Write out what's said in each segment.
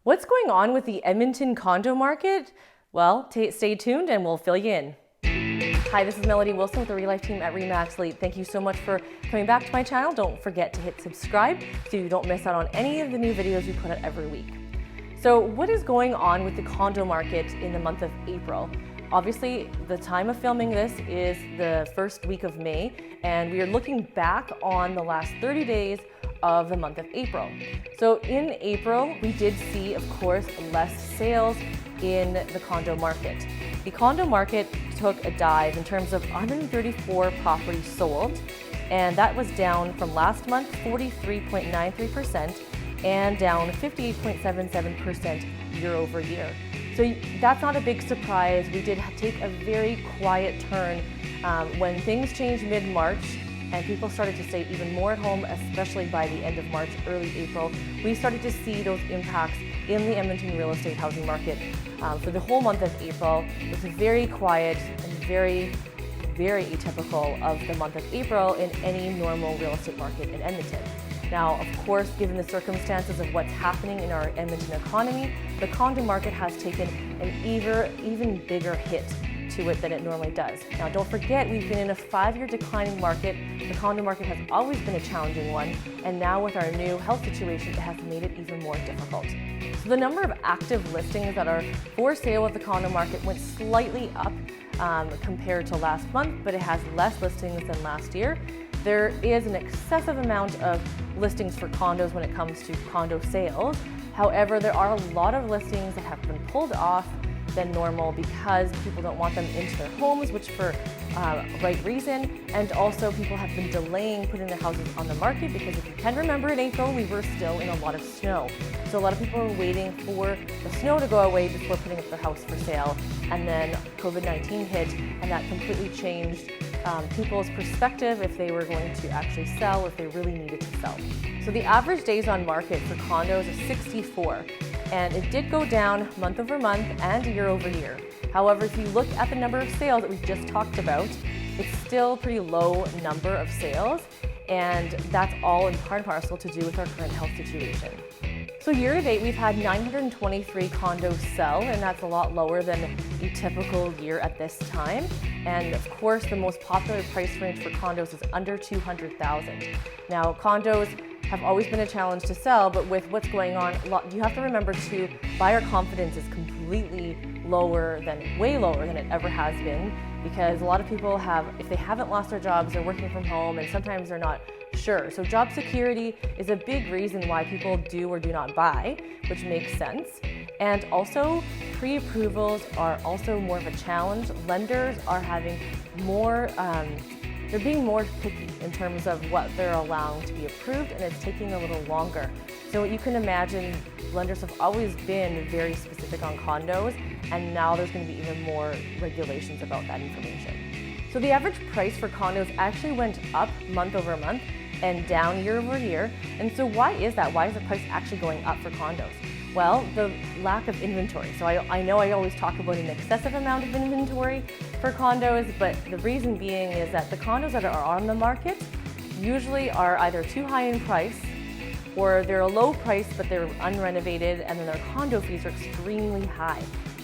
What's going on with the Edmonton condo market? Well, stay tuned and we'll fill you in. Hi, this is Melody Wilson with the Real Life team at RE/MAX Elite. Thank you so much for coming back to my channel. Don't forget to hit subscribe so you don't miss out on any of the new videos we put out every week. So what is going on with the condo market in the month of April? Obviously, the time of filming this is the first week of May, and we are looking back on the last 30 days of the month of April. So in April, we did see, of course, less sales in the condo market. The condo market took a dive in terms of 134 properties sold, and that was down from last month, 43.93%, and down 58.77% year over year. So that's not a big surprise. We did take a very quiet turn when things changed mid-March and people started to stay even more at home, especially by the end of March, early April. We started to see those impacts in the Edmonton real estate housing market for the whole month of April. It was very quiet and very atypical of the month of April in any normal real estate market in Edmonton. Now, of course, given the circumstances of what's happening in our Edmonton economy, the condo market has taken an even bigger hit to it than it normally does. Now, don't forget, we've been in a 5-year declining market. The condo market has always been a challenging one, and now with our new health situation, it has made it even more difficult. So the number of active listings that are for sale with the condo market went slightly up compared to last month, but it has less listings than last year. There is an excessive amount of listings for condos when it comes to condo sales. However, there are a lot of listings that have been pulled off than normal because people don't want them into their homes, which for right reason, and also people have been delaying putting their houses on the market because if you can remember, in April we were still in a lot of snow. So a lot of people were waiting for the snow to go away before putting up their house for sale, and then COVID-19 hit and that completely changed people's perspective if they were going to actually sell, if they really needed to sell. So the average days on market for condos is 64. And it did go down month over month and year over year. However, if you look at the number of sales that we've just talked about, it's still a pretty low number of sales, and that's all in part and parcel to do with our current health situation. So year to date, we've had 923 condos sell, and that's a lot lower than a typical year at this time. And of course, the most popular price range for condos is under $200,000. Now, condos have always been a challenge to sell, but with what's going on, you have to remember too, buyer confidence is completely way lower than it ever has been, because a lot of people if they haven't lost their jobs, they're working from home, and sometimes they're not sure. So job security is a big reason why people do or do not buy, which makes sense. And also, pre-approvals are also more of a challenge. Lenders are having more they're being more picky in terms of what they're allowing to be approved, and it's taking a little longer. So you can imagine lenders have always been very specific on condos, and now there's going to be even more regulations about that information. So the average price for condos actually went up month over month and down year over year. And so why is that? Why is the price actually going up for condos? Well, the lack of inventory. So I know I always talk about an excessive amount of inventory for condos, but the reason being is that the condos that are on the market usually are either too high in price, or they're a low price but they're unrenovated, and then their condo fees are extremely high.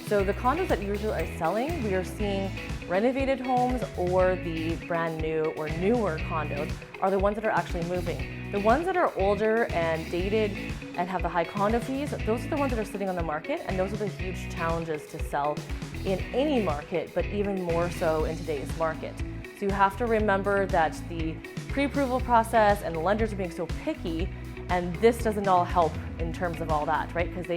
So the condos that usually are selling, we are seeing renovated homes, or the brand new or newer condos are the ones that are actually moving. The ones that are older and dated and have the high condo fees, those are the ones that are sitting on the market, and those are the huge challenges to sell in any market, but even more so in today's market. So you have to remember that the pre-approval process and the lenders are being so picky, and this doesn't all help in terms of all that, right? Because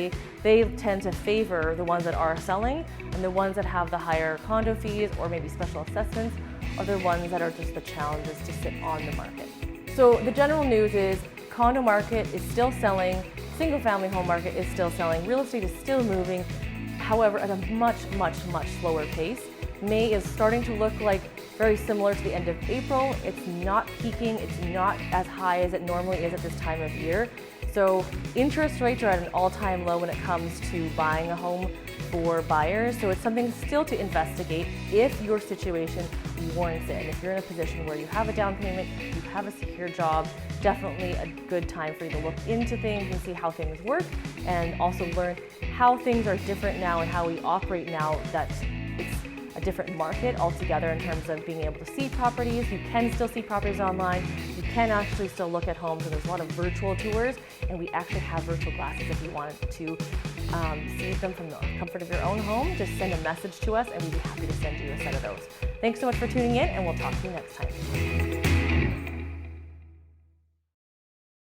they tend to favor the ones that are selling, and the ones that have the higher condo fees or maybe special assessments are the ones that are just the challenges to sit on the market. So the general news is condo market is still selling, single family home market is still selling, real estate is still moving, however at a much slower pace. May is starting to look like very similar to the end of April. It's not peaking, it's not as high as it normally is at this time of year. So interest rates are at an all-time low when it comes to buying a home for buyers. So it's something still to investigate if your situation warrants it. And if you're in a position where you have a down payment, you have a secure job, definitely a good time for you to look into things and see how things work, and also learn how things are different now and how we operate now that it's a different market altogether in terms of being able to see properties. You can still see properties online. You can actually still look at homes, and there's a lot of virtual tours, and we actually have virtual glasses if you wanted to see them from the comfort of your own home. Just send a message to us and we'd be happy to send you a set of those. Thanks so much for tuning in, and we'll talk to you next time.